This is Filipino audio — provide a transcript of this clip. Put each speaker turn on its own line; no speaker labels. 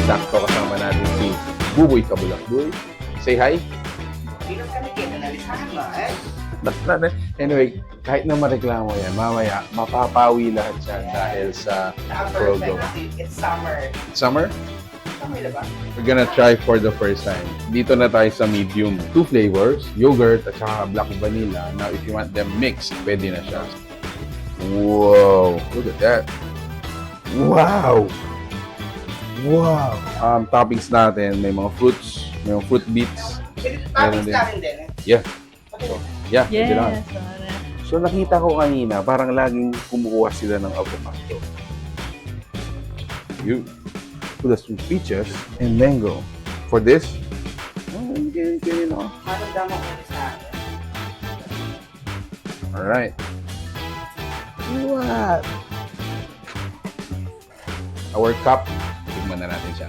sakto kasama natin si Buboy Kabulakboy. Say hi. Anyway, kahit na mareklamo yan, mamaya, mapapawi lahat siya dahil sa Frogo.
It's summer.
Summer?
Summer na ba?
We're gonna try for the first time. Dito na tayo sa medium. 2 flavors, yogurt at saka black vanilla. Now, if you want them mixed, pwede na siya. Whoa! Look at that. Wow! Wow! Toppings natin, may mga fruits, may mga fruit bits.
Toppings natin din eh.
Yeah. Yeah,
Yes.
pwede lang. So nakita ko kanina, parang laging kumukuha sila ng avocado. You put the sweet peaches and mango. For this, okay, no.
Anong damo ko sa akin?
Alright. What? Our cup, tignan na natin siya.